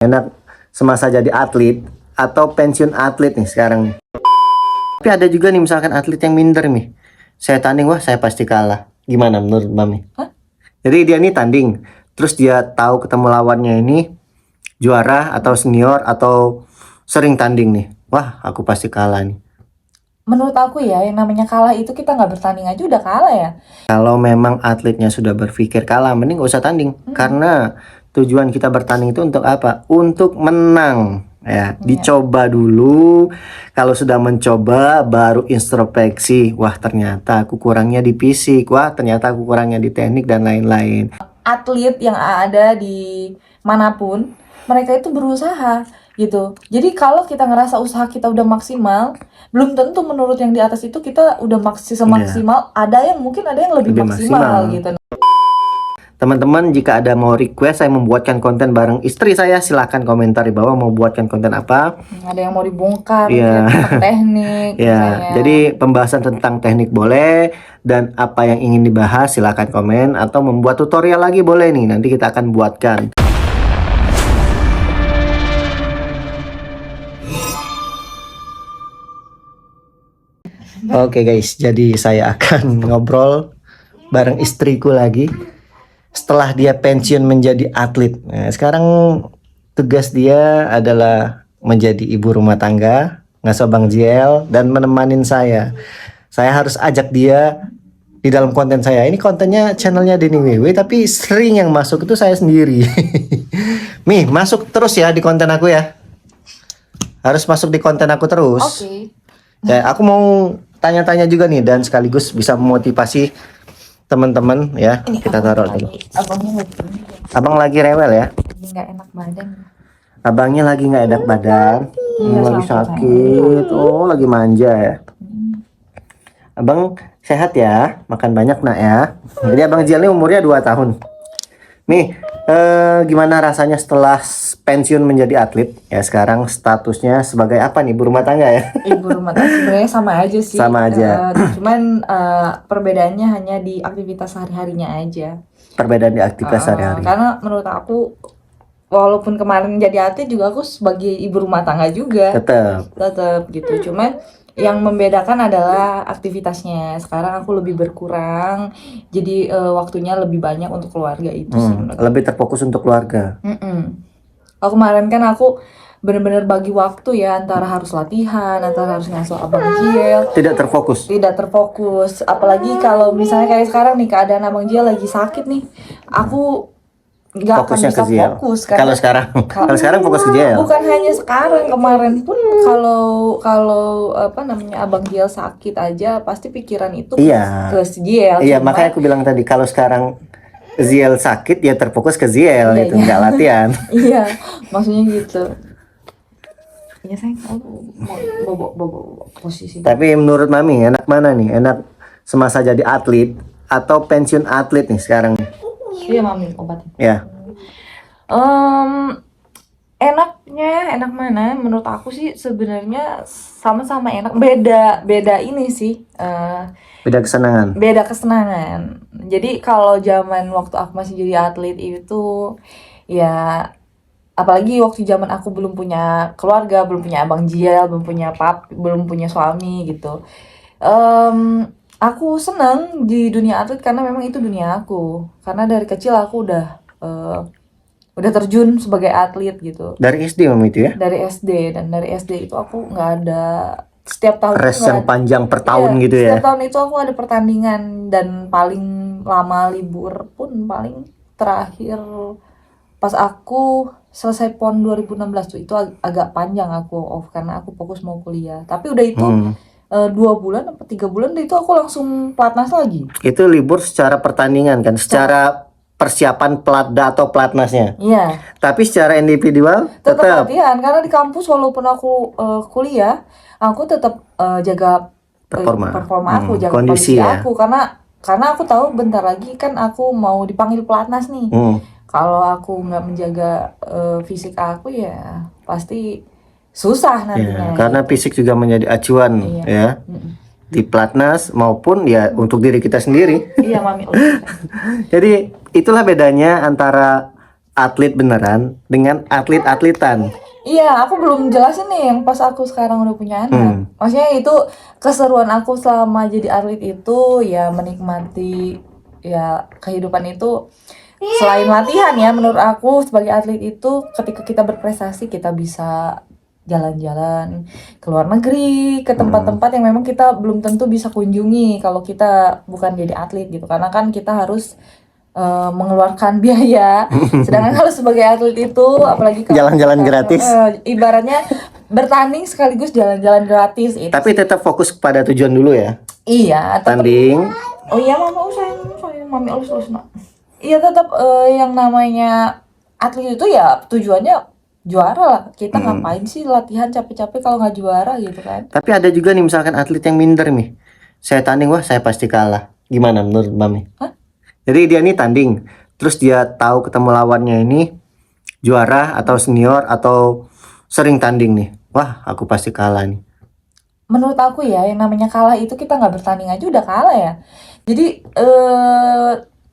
Enak semasa jadi atlet atau pensiun atlet nih sekarang nih. Tapi ada juga nih misalkan atlet yang minder nih. Saya tanding, wah saya pasti kalah. Gimana menurut Mami? Hah? Jadi dia nih tanding, terus dia tahu ketemu lawannya ini juara atau senior atau sering tanding nih. Wah aku pasti kalah nih. Menurut aku ya, yang namanya kalah itu kita nggak bertanding aja udah kalah ya. Kalau memang atletnya sudah berpikir kalah, mending gak usah tanding. Karena tujuan kita bertanding itu untuk apa? Untuk menang. Ya, dicoba dulu. Kalau sudah mencoba, baru introspeksi. Wah, ternyata aku kurangnya di fisik. Wah, ternyata aku kurangnya di teknik dan lain-lain. Atlet yang ada di manapun, mereka itu berusaha gitu. Jadi kalau kita ngerasa usaha kita udah maksimal, belum tentu menurut yang di atas itu kita udah semaksimal. Ada yang mungkin ada yang lebih maksimal gitu. Teman-teman, jika ada mau request saya membuatkan konten bareng istri saya, silahkan komentar di bawah mau buatkan konten apa. Ada yang mau dibongkar, Iya. tentang teknik. Ya, misalnya. jadi pembahasan tentang teknik boleh, dan apa yang ingin dibahas silahkan komen, atau membuat tutorial lagi boleh nih, nanti kita akan buatkan. Oke guys, jadi saya akan ngobrol bareng istriku lagi setelah dia pensiun menjadi atlet. Nah, sekarang tugas dia adalah menjadi ibu rumah tangga, ngasuh Bang JL, dan menemani saya. Saya harus ajak dia di dalam konten saya. Ini kontennya channelnya Denny WW, tapi sering yang masuk itu saya sendiri. Mih, masuk terus ya di konten aku ya. Harus masuk di konten aku terus. Oke. Ya, aku mau tanya-tanya juga nih, dan sekaligus bisa memotivasi teman-teman ya. Ini Kita taruh dulu. Abangnya Abang lagi rewel ya. nggak enak badan. Abangnya lagi nggak enak badan. Lagi sakit. Oh, lagi manja ya. Abang sehat ya, makan banyak nak ya. Jadi Abang Jiel ini umurnya 2 tahun. Nih, gimana rasanya setelah pensiun menjadi atlet? Ya sekarang statusnya sebagai apa nih, ibu rumah tangga ya? Ibu rumah tangga sebenarnya sama aja sih. Sama aja. Cuman perbedaannya hanya di aktivitas sehari-harinya aja. Perbedaan di aktivitas sehari-hari. Karena menurut aku, walaupun kemarin jadi atlet juga aku sebagai ibu rumah tangga juga. Tetap gitu. Cuman yang membedakan adalah aktivitasnya. Sekarang aku lebih berkurang, jadi waktunya lebih banyak untuk keluarga itu sih. Lebih terfokus untuk keluarga. Kalau kemarin kan aku bener-bener bagi waktu ya, antara harus latihan, antara harus ngasuh Abang Jiel. Tidak terfokus. Tidak terfokus. Apalagi kalau misalnya kayak sekarang nih, keadaan Abang Jiel lagi sakit nih, aku nggak akan Fokusnya bisa ke Jiel. fokus. Kalau sekarang fokus ke Jiel. Bukan hanya sekarang, kemarin pun kalau apa namanya Abang Jiel sakit aja pasti pikiran itu ke si Jiel. Iya, makanya aku bilang tadi kalau sekarang Ziel sakit ya terfokus ke Ziel itu, nggak latihan. Iya, maksudnya gitu. Iya sayang, aku mau bobo posisi. Tapi menurut Mami enak mana nih? Enak semasa jadi atlet atau pensiun atlet nih sekarang? Iya Mami obatnya. Ya. Enak mana? Menurut aku sih sebenarnya sama-sama enak. Beda ini sih. Beda kesenangan. Beda kesenangan. Jadi kalau zaman waktu aku masih jadi atlet itu ya, apalagi waktu zaman aku belum punya keluarga, belum punya Abang Jiel, belum punya belum punya suami gitu. Aku senang di dunia atlet karena memang itu dunia aku. Karena dari kecil aku udah terjun sebagai atlet gitu. Dari SD Mami itu ya? Dari SD, dan dari SD itu aku nggak ada setiap tahun race yang panjang per tahun gitu ya. Setiap tahun itu aku ada pertandingan, dan paling lama libur pun paling terakhir pas aku selesai PON 2016 tuh, itu agak panjang aku off karena aku fokus mau kuliah. Tapi udah itu 2 bulan atau 3 bulan itu aku langsung pelatnas lagi. Itu libur secara pertandingan kan, secara persiapan pelatda atau pelatnasnya. Iya. Tapi secara individual tetap latihan, karena di kampus walaupun aku kuliah, aku tetap jaga performa aku, jaga kondisi aku, karena aku tahu bentar lagi kan aku mau dipanggil pelatnas nih. Kalau aku nggak menjaga fisik aku ya pasti susah nantinya. Karena fisik juga menjadi acuan ya. Di pelatnas maupun ya untuk diri kita sendiri. Iya Mami. Jadi itulah bedanya antara atlet beneran dengan atlet-atletan. Iya, aku belum jelasin nih yang pas aku sekarang udah punya anak. Maksudnya itu keseruan aku selama jadi atlet itu ya menikmati ya kehidupan itu selain latihan ya, menurut aku sebagai atlet itu ketika kita berprestasi kita bisa jalan-jalan ke luar negeri, ke tempat-tempat yang memang kita belum tentu bisa kunjungi kalau kita bukan jadi atlet gitu. Karena kan kita harus mengeluarkan biaya. Sedangkan kalau sebagai atlet itu apalagi kalau jalan-jalan gratis, ibaratnya bertanding sekaligus jalan-jalan gratis itu. Tapi tetap fokus kepada tujuan dulu ya. Iya, tanding. Oh iya mama sayang mami ulus nak. Iya tetap yang namanya atlet itu ya tujuannya juara lah. Kita ngapain sih latihan capek-capek kalau nggak juara gitu kan. Tapi ada juga nih misalkan atlet yang minder nih. Saya tanding, wah saya pasti kalah. Gimana menurut Mami? Hah? Jadi dia nih tanding, terus dia tahu ketemu lawannya ini juara atau senior atau sering tanding nih. Wah, aku pasti kalah nih. Menurut aku ya, yang namanya kalah itu kita nggak bertanding aja udah kalah ya. Jadi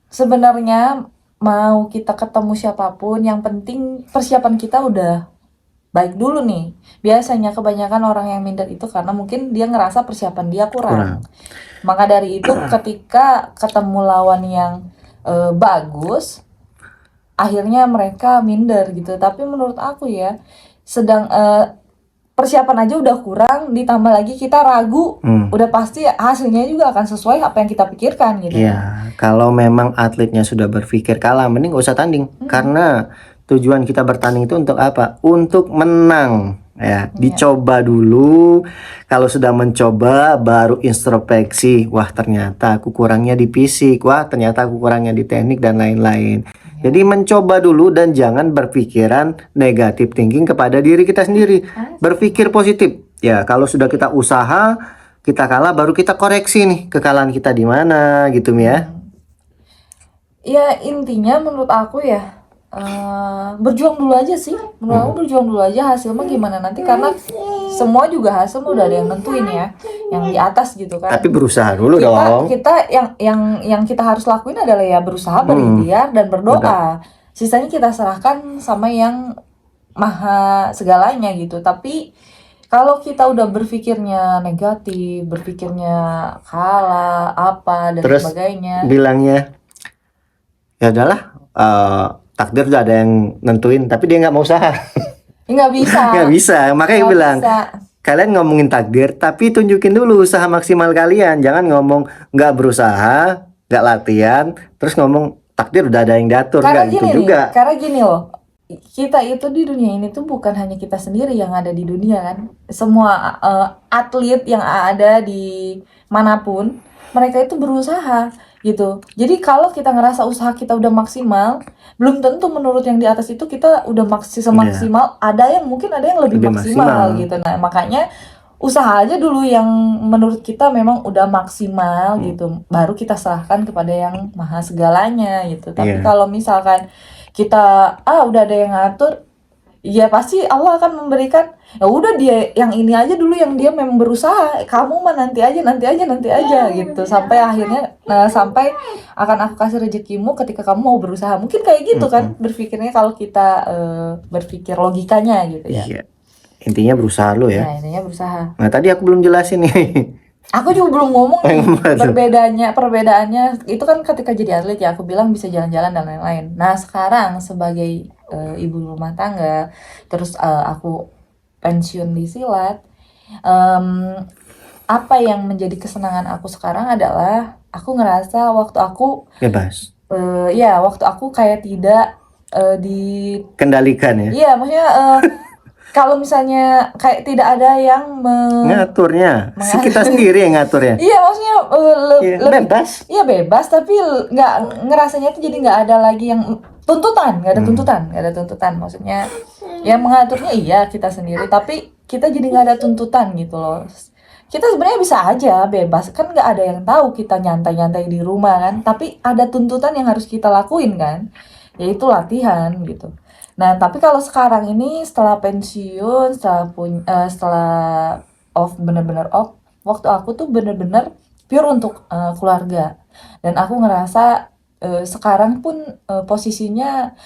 sebenarnya mau kita ketemu siapapun, yang penting persiapan kita udah baik dulu nih. Biasanya kebanyakan orang yang minder itu karena mungkin dia ngerasa persiapan dia kurang. Maka dari itu ketika ketemu lawan yang bagus, akhirnya mereka minder gitu. Tapi menurut aku ya, sedang persiapan aja udah kurang, ditambah lagi kita ragu, udah pasti hasilnya juga akan sesuai apa yang kita pikirkan gitu. Iya, kalau memang atletnya sudah berpikir kalah, mending gak usah tanding. Karena tujuan kita bertanding itu untuk apa? Untuk menang. Ya, dicoba dulu. Kalau sudah mencoba baru introspeksi. Wah, ternyata aku kurangnya di fisik. Wah, ternyata aku kurangnya di teknik dan lain-lain. Jadi mencoba dulu dan jangan berpikiran negatif thinking kepada diri kita sendiri. Berpikir positif. Ya, kalau sudah kita usaha, kita kalah baru kita koreksi nih kekalahan kita di mana gitu ya. Ya, intinya menurut aku ya berjuang dulu aja sih. Menurut aku berjuang dulu aja, hasil mah gimana nanti, karena semua juga hasil udah ada yang nentuin ya, yang di atas gitu kan. Tapi berusaha dulu dong. Kita yang kita harus lakuin adalah ya berusaha, berikhtiar dan berdoa. Sisanya kita serahkan sama yang maha segalanya gitu. Tapi kalau kita udah berpikirnya negatif, berpikirnya kalah apa dan terus sebagainya, bilangnya ya udahlah, takdir udah ada yang nentuin, tapi dia nggak mau usaha. nggak bisa. Nggak bisa, makanya Nggak bilang bisa. Kalian ngomongin takdir, tapi tunjukin dulu usaha maksimal kalian. Jangan ngomong nggak berusaha, nggak latihan, terus ngomong takdir udah ada yang diatur. Karena Nggak gitu gini juga. nih, karena gini loh, kita itu di dunia ini tuh bukan hanya kita sendiri yang ada di dunia kan. Semua atlet yang ada di manapun, mereka itu berusaha gitu. Jadi kalau kita ngerasa usaha kita udah maksimal, belum tentu menurut yang di atas itu kita udah semaksimal. Ada yang mungkin ada yang lebih maksimal gitu. Nah makanya usaha aja dulu yang menurut kita memang udah maksimal gitu, baru kita serahkan kepada yang maha segalanya gitu. Tapi kalau misalkan kita udah ada yang ngatur, ya pasti Allah akan memberikan. Ya udah dia yang ini aja dulu, yang dia memang berusaha, kamu mah nanti aja gitu, sampai akhirnya sampai akan aku kasih rezekimu ketika kamu mau berusaha. Mungkin kayak gitu kan berpikirnya kalau kita berpikir logikanya gitu ya. Iya. Intinya berusaha lo ya. Nah, intinya berusaha. Nah tadi aku belum jelasin nih. Aku juga belum ngomong nih perbedaannya itu kan ketika jadi atlet ya aku bilang bisa jalan-jalan dan lain-lain. Nah sekarang sebagai ibu rumah tangga, terus aku pensiun di silat, apa yang menjadi kesenangan aku sekarang adalah aku ngerasa waktu aku bebas. Ya waktu aku kayak tidak dikendalikan ya. Iya maksudnya kalau misalnya kayak tidak ada yang ngaturnya, kita sendiri yang ngaturnya. Iya maksudnya bebas. Iya bebas, tapi nggak ngerasanya itu jadi nggak ada lagi yang tuntutan, nggak ada tuntutan. Maksudnya yang mengaturnya iya kita sendiri, tapi kita jadi nggak ada tuntutan gitu loh. Kita sebenarnya bisa aja bebas, kan nggak ada yang tahu kita nyantai-nyantai di rumah kan. Tapi ada tuntutan yang harus kita lakuin kan, yaitu latihan gitu. Nah, tapi kalau sekarang ini setelah pensiun, setelah bener-bener off, waktu aku tuh bener-bener pure untuk keluarga. Dan aku ngerasa sekarang pun posisinya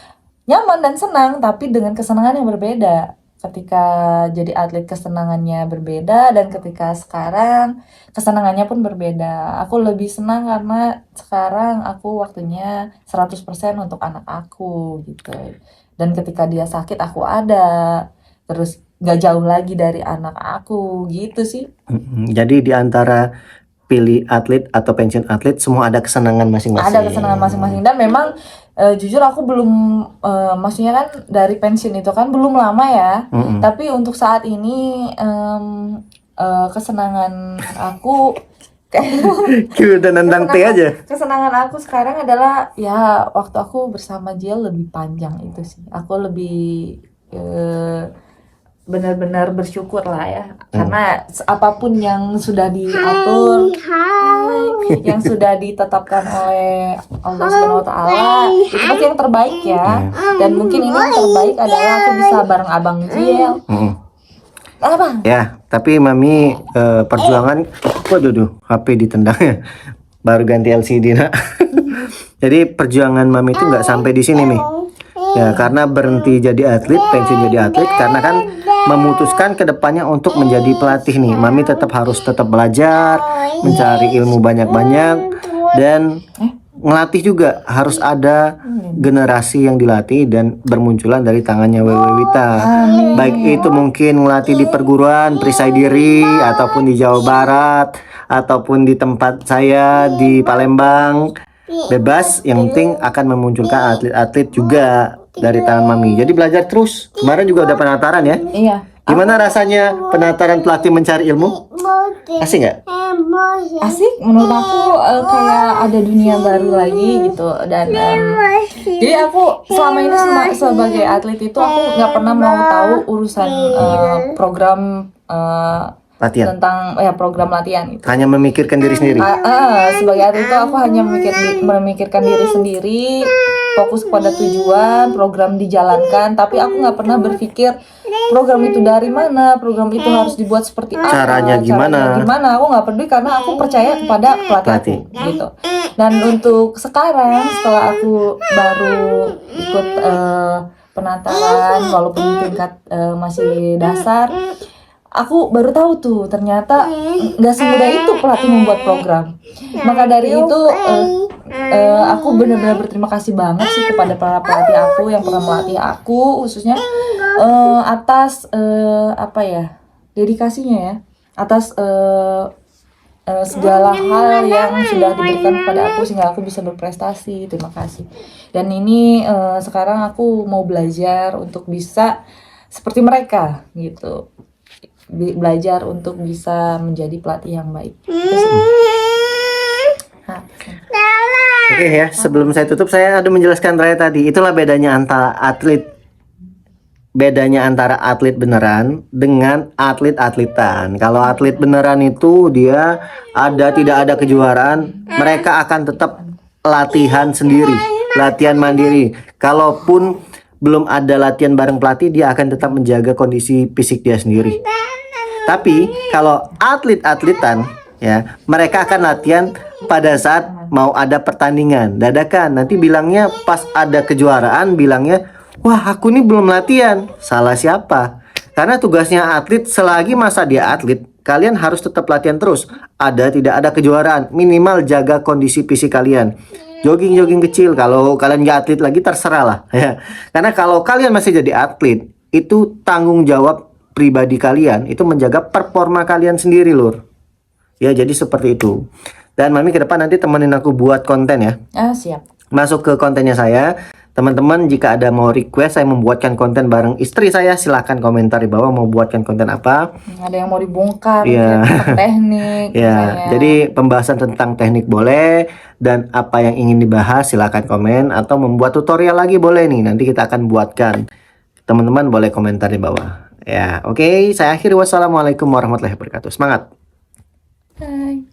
nyaman dan senang, tapi dengan kesenangan yang berbeda. Ketika jadi atlet kesenangannya berbeda, dan ketika sekarang kesenangannya pun berbeda. Aku lebih senang karena sekarang aku waktunya 100% untuk anak aku gitu. Dan ketika dia sakit aku ada, terus gak jauh lagi dari anak aku gitu sih. Jadi di antara pilih atlet atau pensiun atlet, semua ada kesenangan masing-masing. Ada kesenangan masing-masing, dan memang jujur aku belum, maksudnya kan dari pensiun itu kan belum lama ya. Tapi untuk saat ini kesenangan aku udah nendang teh aja. Kesenangan aku sekarang adalah ya waktu aku bersama Jiel lebih panjang itu sih. Aku lebih benar-benar bersyukur lah ya, karena apapun yang sudah diatur, yang sudah ditetapkan oleh Allah Subhanahu Wa Taala, itu pasti yang terbaik ya. Dan mungkin ini yang terbaik adalah aku bisa bareng Abang Jiel. Apa? Ya, tapi Mami perjuangan, waduh, HP ditendang ya. Baru ganti LCD nak. Jadi perjuangan Mami itu nggak sampai di sini nih. Ya, karena berhenti jadi atlet, pensiun jadi atlet, karena kan memutuskan kedepannya untuk menjadi pelatih nih. Mami tetap harus belajar, mencari ilmu banyak-banyak, dan ngelatih juga. Harus ada generasi yang dilatih dan bermunculan dari tangannya Wewe Wita. Baik itu mungkin ngelatih di perguruan Perisai Diri, ataupun di Jawa Barat, ataupun di tempat saya di Palembang. Bebas, yang penting akan memunculkan atlet-atlet juga dari tangan Mami. Jadi belajar terus. Kemarin juga udah penataran ya. Iya. Gimana rasanya penataran pelatih mencari ilmu? Asik nggak? Asik, menurut aku kayak ada dunia baru lagi gitu. Dan jadi aku selama ini sebagai atlet itu aku nggak pernah mau tahu urusan program Latihan. tentang program latihan itu. Hanya memikirkan diri sendiri. Sebagai atlet itu aku hanya memikirkan diri sendiri, fokus pada tujuan, program dijalankan, tapi aku nggak pernah berpikir program itu dari mana, program itu harus dibuat seperti apa, Caranya gimana. Aku nggak peduli karena aku percaya kepada pelatih aku, gitu. Dan untuk sekarang setelah aku baru ikut penataran walaupun tingkat masih dasar, aku baru tahu tuh ternyata nggak semudah itu pelatih membuat program. Maka dari itu aku benar-benar berterima kasih banget sih kepada para pelatih aku yang pernah melatih aku, khususnya atas dedikasinya ya, atas segala hal yang sudah diberikan kepada aku sehingga aku bisa berprestasi. Terima kasih. Dan ini sekarang aku mau belajar untuk bisa seperti mereka gitu. Belajar untuk bisa menjadi pelatih yang baik. Oke ya, sebelum saya tutup saya ada menjelaskan Raya tadi. Itulah bedanya antara atlet beneran dengan atlet-atletan. Kalau atlet beneran itu dia tidak ada kejuaraan, mereka akan tetap latihan sendiri, latihan mandiri. Kalaupun belum ada latihan bareng pelatih, dia akan tetap menjaga kondisi fisik dia sendiri. Tapi kalau atlet-atletan ya, mereka akan latihan pada saat mau ada pertandingan dadakan. Nanti bilangnya pas ada kejuaraan, bilangnya wah aku ini belum latihan. Salah siapa? Karena tugasnya atlet selagi masa dia atlet, kalian harus tetap latihan terus. Tidak ada kejuaraan, minimal jaga kondisi fisik kalian. Jogging kecil, kalau kalian nggak atlet lagi terserah lah ya. Karena kalau kalian masih jadi atlet, itu tanggung jawab pribadi kalian, itu menjaga performa kalian sendiri lur. Ya jadi seperti itu. Dan Mami ke depan nanti temenin aku buat konten ya. Siap. Masuk ke kontennya saya. Teman-teman jika ada mau request saya membuatkan konten bareng istri saya, silahkan komentar di bawah mau buatkan konten apa. Ada yang mau dibongkar, teknik. Ya, jadi pembahasan tentang teknik boleh, dan apa yang ingin dibahas silahkan komen, atau membuat tutorial lagi boleh nih. Nanti kita akan buatkan. Teman-teman boleh komentar di bawah. Ya, oke. Saya akhiri. Wassalamualaikum warahmatullahi wabarakatuh. Semangat. Bye.